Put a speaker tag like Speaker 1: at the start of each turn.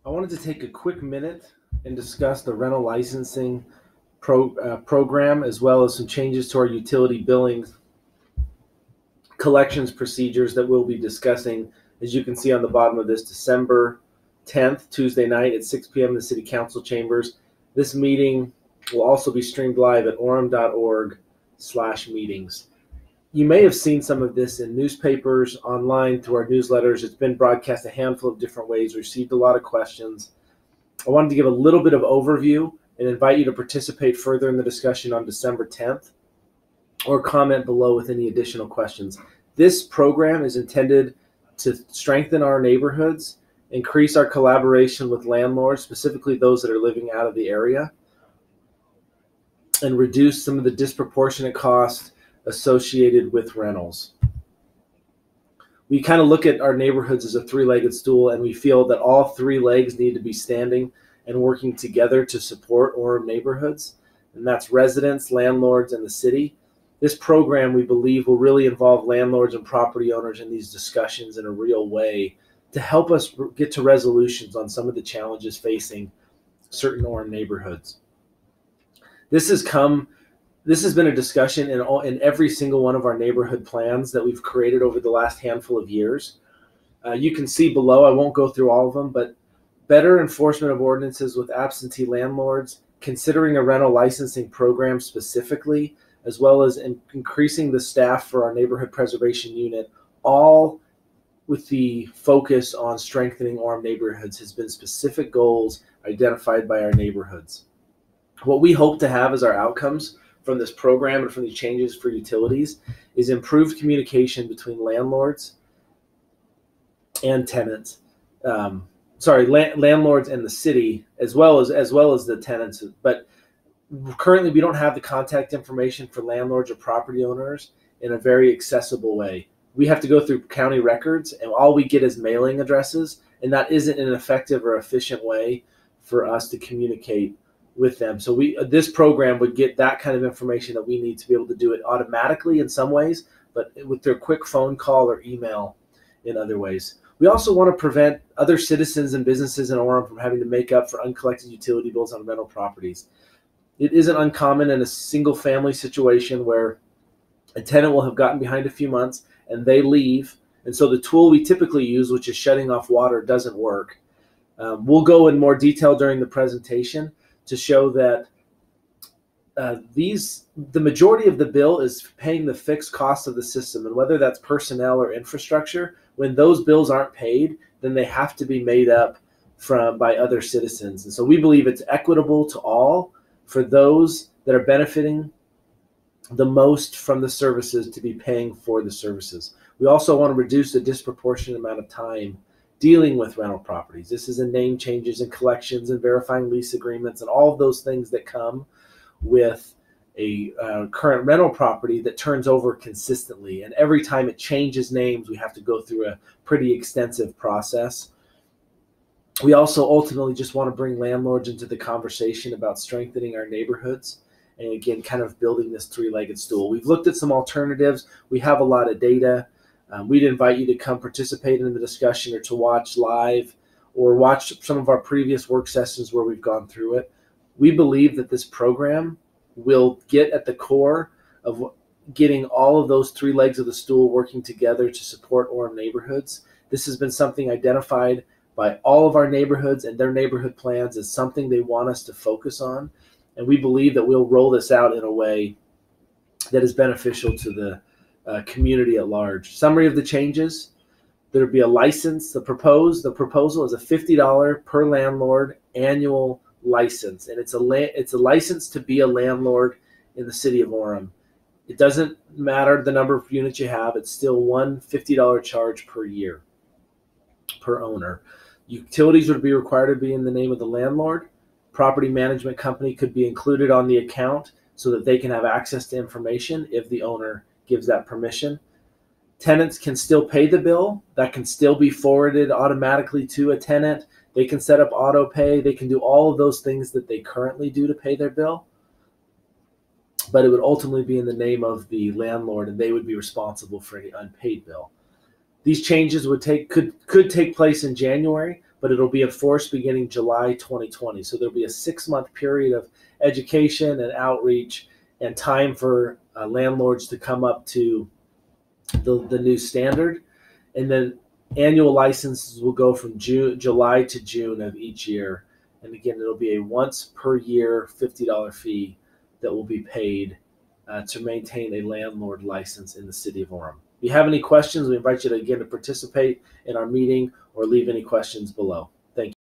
Speaker 1: I wanted to take a quick minute and discuss the rental licensing program, as well as some changes to our utility billing collections procedures that we'll be discussing. As you can see on the bottom of this, December 10th, Tuesday night at 6 p.m. in the City Council chambers. This meeting will also be streamed live at orem.org/meetings. You may have seen some of this in newspapers, online, through our newsletters. It's been broadcast a handful of different ways, received a lot of questions. I wanted to give a little bit of overview and invite you to participate further in the discussion on December 10th, or comment below with any additional questions. This program is intended to strengthen our neighborhoods, increase our collaboration with landlords, specifically those that are living out of the area, and reduce some of the disproportionate costs associated with rentals. We kind of look at our neighborhoods as a three-legged stool, and we feel that all three legs need to be standing and working together to support Orem neighborhoods, and that's residents, landlords, and the city. This program, we believe, will really involve landlords and property owners in these discussions in a real way to help us get to resolutions on some of the challenges facing certain Orem neighborhoods. This has been a discussion in every single one of our neighborhood plans that we've created over the last handful of years. You can see below, I won't go through all of them, but better enforcement of ordinances with absentee landlords, considering a rental licensing program specifically, as well as increasing the staff for our neighborhood preservation unit, all with the focus on strengthening Orem neighborhoods, has been specific goals identified by our neighborhoods. What we hope to have as our outcomes from this program and from these changes for utilities is improved communication between landlords and tenants. Landlords and the city, as well as the tenants. But currently, we don't have the contact information for landlords or property owners in a very accessible way. We have to go through county records, and all we get is mailing addresses, and that isn't an effective or efficient way for us to communicate with them. So this program would get that kind of information that we need to be able to do it automatically in some ways, but with their quick phone call or email in other ways. We also want to prevent other citizens and businesses in Orem from having to make up for uncollected utility bills on rental properties. It isn't uncommon in a single family situation where a tenant will have gotten behind a few months and they leave, and so the tool we typically use, which is shutting off water, doesn't work. We'll go in more detail during the presentation to show that the majority of the bill is paying the fixed cost of the system, and whether that's personnel or infrastructure, when those bills aren't paid, then they have to be made up by other citizens. And so we believe it's equitable to all for those that are benefiting the most from the services to be paying for the services. We also want to reduce the disproportionate amount of time dealing with rental properties. This is in name changes and collections and verifying lease agreements and all of those things that come with a current rental property that turns over consistently. And every time it changes names, we have to go through a pretty extensive process. We also ultimately just want to bring landlords into the conversation about strengthening our neighborhoods, and again, kind of building this three-legged stool. We've looked at some alternatives. We have a lot of data. We'd invite you to come participate in the discussion, or to watch live, or watch some of our previous work sessions where we've gone through it. We believe that this program will get at the core of getting all of those three legs of the stool working together to support Orem neighborhoods. This has been something identified by all of our neighborhoods and their neighborhood plans as something they want us to focus on. And we believe that we'll roll this out in a way that is beneficial to the community at large. Summary of the changes: there'll be a license. The proposal is a $50 per landlord annual license, and it's a license to be a landlord in the city of Orem. It doesn't matter the number of units you have; it's still one $50 charge per year per owner. Utilities would be required to be in the name of the landlord. Property management company could be included on the account so that they can have access to information if the owner gives that permission. Tenants can still pay the bill. That can still be forwarded automatically to a tenant. They can set up auto pay. They can do all of those things that they currently do to pay their bill. But it would ultimately be in the name of the landlord, and they would be responsible for any unpaid bill. These changes could take place in January, but it'll be enforced beginning July 2020. So there'll be a 6-month period of education and outreach and time for landlords to come up to the new standard. And then annual licenses will go from July to June of each year. And again, it'll be a once per year $50 fee that will be paid to maintain a landlord license in the city of Orem. If you have any questions, we invite you to again to participate in our meeting or leave any questions below. Thank you.